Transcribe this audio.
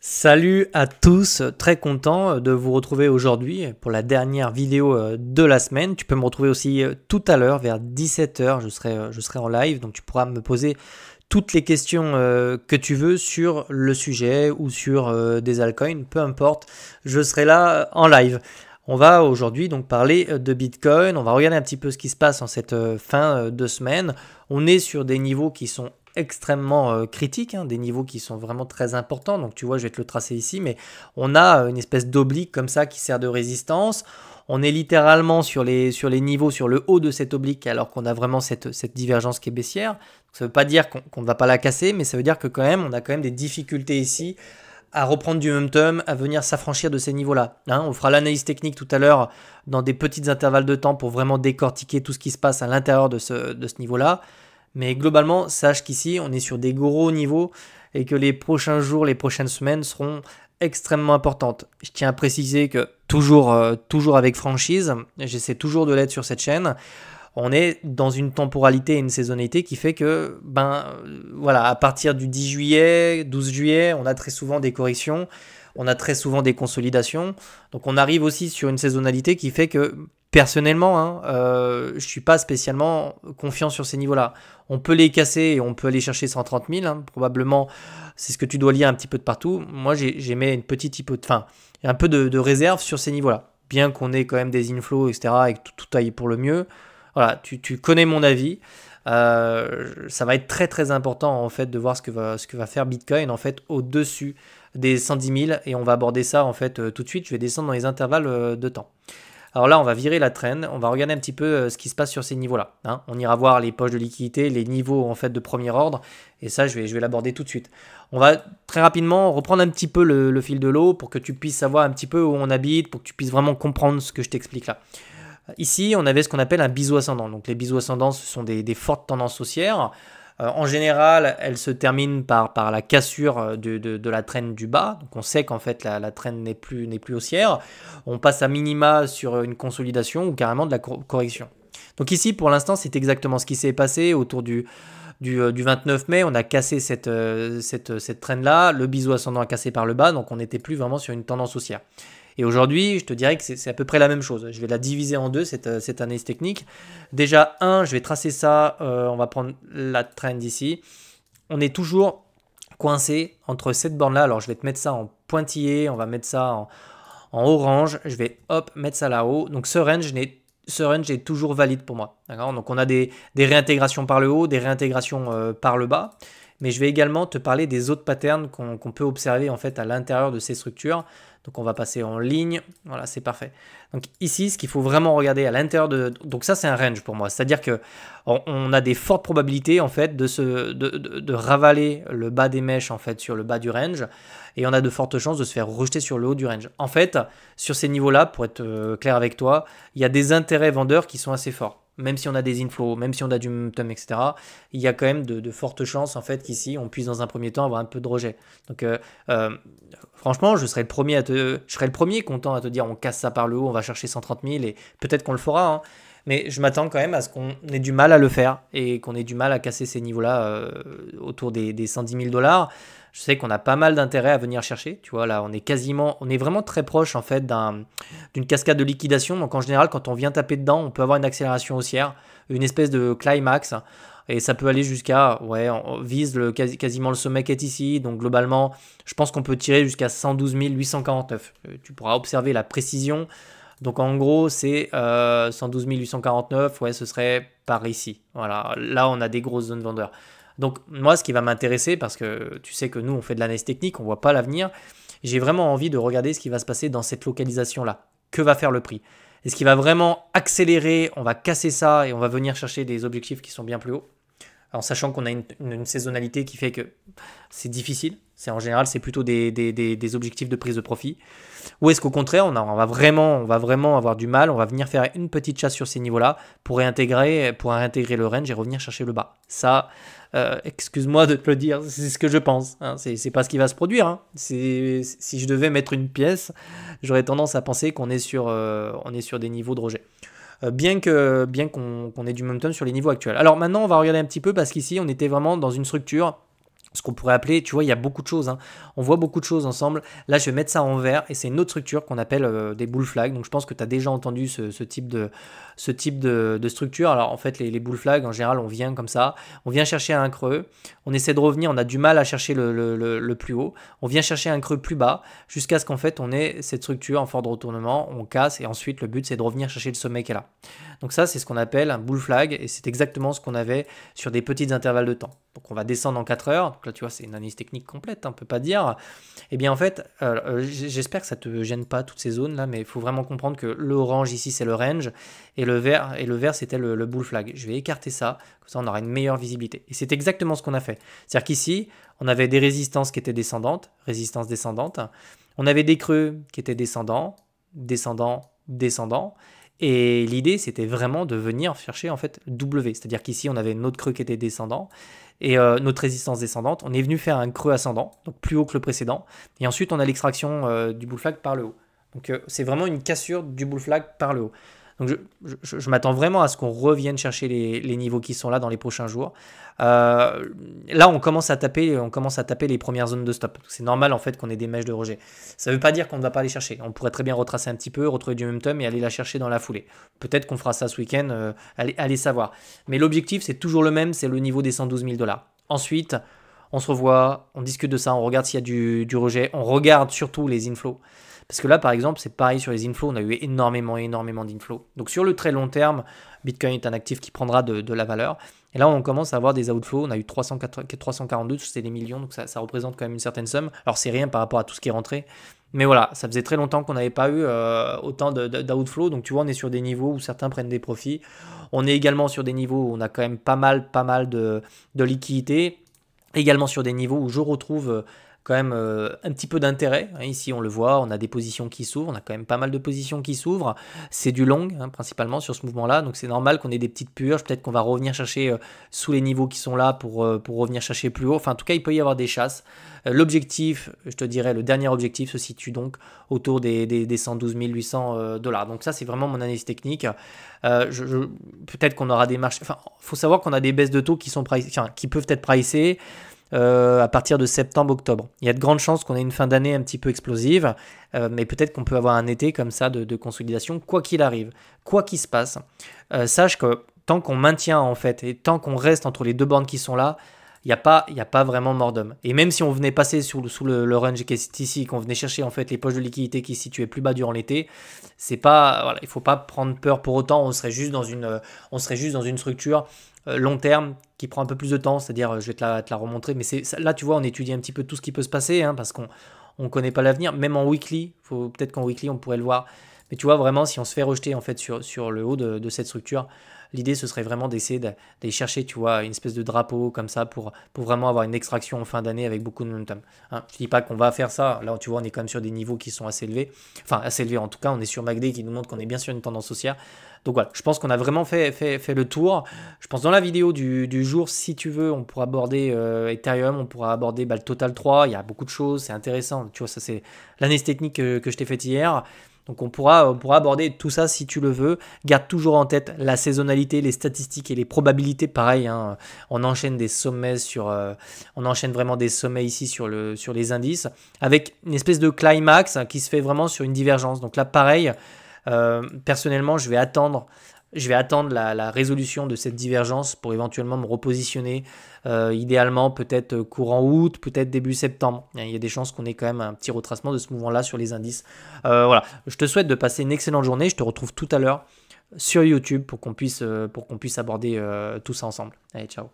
Salut à tous, très content de vous retrouver aujourd'hui pour la dernière vidéo de la semaine. Tu peux me retrouver aussi tout à l'heure vers 17h, je serai en live, donc tu pourras me poser toutes les questions que tu veux sur le sujet ou sur des altcoins, peu importe, je serai là en live. On va aujourd'hui donc parler de Bitcoin, on va regarder un petit peu ce qui se passe en cette fin de semaine. On est sur des niveaux qui sont extrêmement critiques, hein, des niveaux qui sont vraiment très importants. Donc tu vois, je vais te le tracer ici, mais on a une espèce d'oblique comme ça qui sert de résistance. On est littéralement sur les niveaux, sur le haut de cette oblique, alors qu'on a vraiment cette divergence qui est baissière. Donc, ça ne veut pas dire qu'on ne va pas la casser, mais ça veut dire que quand même, on a quand même des difficultés ici à reprendre du momentum, à venir s'affranchir de ces niveaux-là. Hein, on fera l'analyse technique tout à l'heure dans des petits intervalles de temps pour vraiment décortiquer tout ce qui se passe à l'intérieur de ce niveau-là. Mais globalement, sache qu'ici, on est sur des gros niveaux et que les prochains jours, les prochaines semaines seront extrêmement importantes. Je tiens à préciser que toujours avec franchise, j'essaie toujours de l'être sur cette chaîne. On est dans une temporalité et une saisonnalité qui fait que, voilà, à partir du 10 juillet, 12 juillet, on a très souvent des corrections, on a très souvent des consolidations. Donc on arrive aussi sur une saisonnalité qui fait que, personnellement, je ne suis pas spécialement confiant sur ces niveaux-là. On peut les casser et on peut aller chercher 130 000, hein, probablement, c'est ce que tu dois lire un petit peu de partout. Moi, j'émets une petite un peu de réserve sur ces niveaux-là. Bien qu'on ait quand même des inflows, etc., et que tout aille pour le mieux. Voilà, tu connais mon avis. Ça va être très très important en fait de voir ce que va faire Bitcoin en fait au-dessus des 110 000 et on va aborder ça en fait tout de suite. Je vais descendre dans les intervalles de temps. Alors là, on va virer la trend, on va regarder un petit peu ce qui se passe sur ces niveaux-là. Hein. On ira voir les poches de liquidité, les niveaux en fait de premier ordre, et ça, je vais l'aborder tout de suite. On va très rapidement reprendre un petit peu le fil de l'eau pour que tu puisses savoir un petit peu où on habite, pour que tu puisses vraiment comprendre ce que je t'explique là. Ici, on avait ce qu'on appelle un biseau ascendant. Donc les biseaux ascendants, ce sont des fortes tendances haussières. En général, elles se terminent par la cassure de la trend du bas. Donc on sait qu'en fait la trend n'est plus haussière. On passe à minima sur une consolidation ou carrément de la correction. Donc ici, pour l'instant, c'est exactement ce qui s'est passé autour du 29 mai. On a cassé cette trend-là. Le biseau ascendant a cassé par le bas. Donc on n'était plus vraiment sur une tendance haussière. Et aujourd'hui, je te dirais que c'est à peu près la même chose. Je vais la diviser en deux, cette analyse technique. Déjà, je vais tracer ça. On va prendre la trend ici. On est toujours coincé entre cette borne-là. Alors, je vais te mettre ça en pointillé. On va mettre ça en orange. Je vais, mettre ça là-haut. Donc, ce range est toujours valide pour moi. Donc, on a des réintégrations par le haut, des réintégrations par le bas. Mais je vais également te parler des autres patterns qu'on peut observer en fait à l'intérieur de ces structures. Donc on va passer en ligne, voilà, c'est parfait. Donc ici, ce qu'il faut vraiment regarder à l'intérieur de... Donc ça, c'est un range pour moi. C'est-à-dire qu'on a des fortes probabilités en fait de ravaler le bas des mèches en fait sur le bas du range. Et on a de fortes chances de se faire rejeter sur le haut du range. En fait, sur ces niveaux-là, pour être clair avec toi, il y a des intérêts vendeurs qui sont assez forts. Même si on a des inflows, même si on a du momentum, etc., il y a quand même de fortes chances en fait qu'ici on puisse dans un premier temps avoir un peu de rejet. Donc franchement, je serais le premier content à te dire on casse ça par le haut, on va chercher 130 000 et peut-être qu'on le fera. Hein. Mais je m'attends quand même à ce qu'on ait du mal à le faire et qu'on ait du mal à casser ces niveaux-là autour des 110 000 $. Je sais qu'on a pas mal d'intérêt à venir chercher. Tu vois, là, on est vraiment très proche en fait d'une cascade de liquidation. Donc en général, quand on vient taper dedans, on peut avoir une accélération haussière, une espèce de climax. Et ça peut aller jusqu'à, on vise quasiment le sommet qui est ici. Donc globalement, je pense qu'on peut tirer jusqu'à 112 849. Tu pourras observer la précision. Donc en gros, c'est 112 849. Ouais, ce serait par ici. Voilà, là, on a des grosses zones vendeurs. Donc moi, ce qui va m'intéresser, parce que tu sais que nous, on fait de l'analyse technique, on ne voit pas l'avenir, j'ai vraiment envie de regarder ce qui va se passer dans cette localisation-là. Que va faire le prix? Est-ce qu'il va vraiment accélérer? On va casser ça et on va venir chercher des objectifs qui sont bien plus hauts. En sachant qu'on a une saisonnalité qui fait que c'est difficile. En général, c'est plutôt des objectifs de prise de profit. Ou est-ce qu'au contraire, on va vraiment avoir du mal, on va venir faire une petite chasse sur ces niveaux-là pour réintégrer le range et revenir chercher le bas. Ça, excuse-moi de te le dire, c'est ce que je pense. Hein. C'est pas ce qui va se produire. Hein. Si je devais mettre une pièce, j'aurais tendance à penser qu'on est sur des niveaux de rejet. Bien qu'on ait du momentum sur les niveaux actuels. Alors maintenant, on va regarder un petit peu parce qu'ici, on était vraiment dans une structure ce qu'on pourrait appeler, tu vois, il y a beaucoup de choses, hein. On voit beaucoup de choses ensemble. Là, je vais mettre ça en vert et c'est une autre structure qu'on appelle des bull flags. Donc, je pense que tu as déjà entendu ce type de structure. Alors, en fait, les bull flags, en général, on vient comme ça. On vient chercher un creux. On essaie de revenir. On a du mal à chercher le plus haut. On vient chercher un creux plus bas jusqu'à ce qu'en fait, on ait cette structure en forme de retournement. On casse et ensuite, le but, c'est de revenir chercher le sommet qui est là. Donc, ça, c'est ce qu'on appelle un bull flag et c'est exactement ce qu'on avait sur des petits intervalles de temps. Donc on va descendre en 4 heures, donc là tu vois c'est une analyse technique complète, on ne peut pas dire. Et bien en fait, j'espère que ça ne te gêne pas toutes ces zones là, mais il faut vraiment comprendre que l'orange ici c'est le range, et le vert c'était le bull flag. Je vais écarter ça, comme ça on aura une meilleure visibilité. Et c'est exactement ce qu'on a fait. C'est-à-dire qu'ici, on avait des résistances qui étaient descendantes, résistance descendante, on avait des creux qui étaient descendants, descendants, descendants. Et l'idée, c'était vraiment de venir chercher en fait W. C'est-à-dire qu'ici, on avait notre creux qui était descendant et notre résistance descendante. On est venu faire un creux ascendant, donc plus haut que le précédent. Et ensuite, on a l'extraction du bull flag par le haut. Donc, c'est vraiment une cassure du bull flag par le haut. Donc, je m'attends vraiment à ce qu'on revienne chercher les niveaux qui sont là dans les prochains jours. Là, on commence à taper les premières zones de stop. C'est normal en fait qu'on ait des mèches de rejet. Ça ne veut pas dire qu'on ne va pas les chercher. On pourrait très bien retracer un petit peu, retrouver du momentum et aller la chercher dans la foulée. Peut-être qu'on fera ça ce week-end, allez savoir. Mais l'objectif, c'est toujours le même, c'est le niveau des 112 000 $. Ensuite, on se revoit, on discute de ça, on regarde s'il y a du rejet, on regarde surtout les inflows. Parce que là, par exemple, c'est pareil sur les inflows, on a eu énormément d'inflows. Donc sur le très long terme, Bitcoin est un actif qui prendra de la valeur. Et là, on commence à avoir des outflows. On a eu 342, c'est des millions, donc ça représente quand même une certaine somme. Alors c'est rien par rapport à tout ce qui est rentré. Mais voilà, ça faisait très longtemps qu'on n'avait pas eu autant d'outflow. Donc tu vois, on est sur des niveaux où certains prennent des profits. On est également sur des niveaux où on a quand même pas mal de liquidités. Également sur des niveaux où je retrouve quand même un petit peu d'intérêt. Ici, on le voit, on a des positions qui s'ouvrent, on a quand même pas mal de positions qui s'ouvrent. C'est du long, principalement sur ce mouvement-là, donc c'est normal qu'on ait des petites purges. Peut-être qu'on va revenir chercher sous les niveaux qui sont là pour revenir chercher plus haut. Enfin, en tout cas, il peut y avoir des chasses. L'objectif, je te dirais, le dernier objectif se situe donc autour des 112 800 $. Donc ça, c'est vraiment mon analyse technique. Peut-être qu'on aura des marches... Enfin, il faut savoir qu'on a des baisses de taux qui peuvent être pricées à partir de septembre-octobre. Il y a de grandes chances qu'on ait une fin d'année un petit peu explosive, mais peut-être qu'on peut avoir un été comme ça de consolidation, quoi qu'il arrive, quoi qu'il se passe. Sache que tant qu'on maintient en fait, et tant qu'on reste entre les deux bandes qui sont là, il n'y a pas vraiment mort d'homme. Et même si on venait passer sous le range qui est ici, qu'on venait chercher en fait les poches de liquidité qui se situaient plus bas durant l'été, c'est pas, voilà, il ne faut pas prendre peur pour autant. On serait juste dans une structure long terme qui prend un peu plus de temps, c'est-à-dire je vais te la remontrer, mais là tu vois on étudie un petit peu tout ce qui peut se passer parce qu'on ne connaît pas l'avenir, même en weekly, peut-être qu'en weekly on pourrait le voir, mais tu vois vraiment si on se fait rejeter en fait sur le haut de cette structure, l'idée ce serait vraiment d'essayer d'aller chercher tu vois une espèce de drapeau comme ça pour vraiment avoir une extraction en fin d'année avec beaucoup de momentum. Je dis pas qu'on va faire ça, là tu vois on est quand même sur des niveaux qui sont assez élevés, enfin assez élevés en tout cas, on est sur MACD qui nous montre qu'on est bien sur une tendance haussière. Donc voilà, je pense qu'on a vraiment fait le tour. Je pense dans la vidéo du jour, si tu veux, on pourra aborder Ethereum, on pourra aborder le Total 3, il y a beaucoup de choses, c'est intéressant. Tu vois, ça c'est l'analyse technique que je t'ai faite hier. Donc on pourra aborder tout ça si tu le veux. Garde toujours en tête la saisonnalité, les statistiques et les probabilités. Pareil, on enchaîne des sommets on enchaîne vraiment des sommets ici sur les indices, avec une espèce de climax qui se fait vraiment sur une divergence. Donc là, pareil. Personnellement, je vais attendre la résolution de cette divergence pour éventuellement me repositionner, idéalement peut-être courant août, peut-être début septembre. Il y a des chances qu'on ait quand même un petit retracement de ce mouvement-là sur les indices. Voilà, je te souhaite de passer une excellente journée. Je te retrouve tout à l'heure sur YouTube pour qu'on puisse aborder tout ça ensemble. Allez, ciao.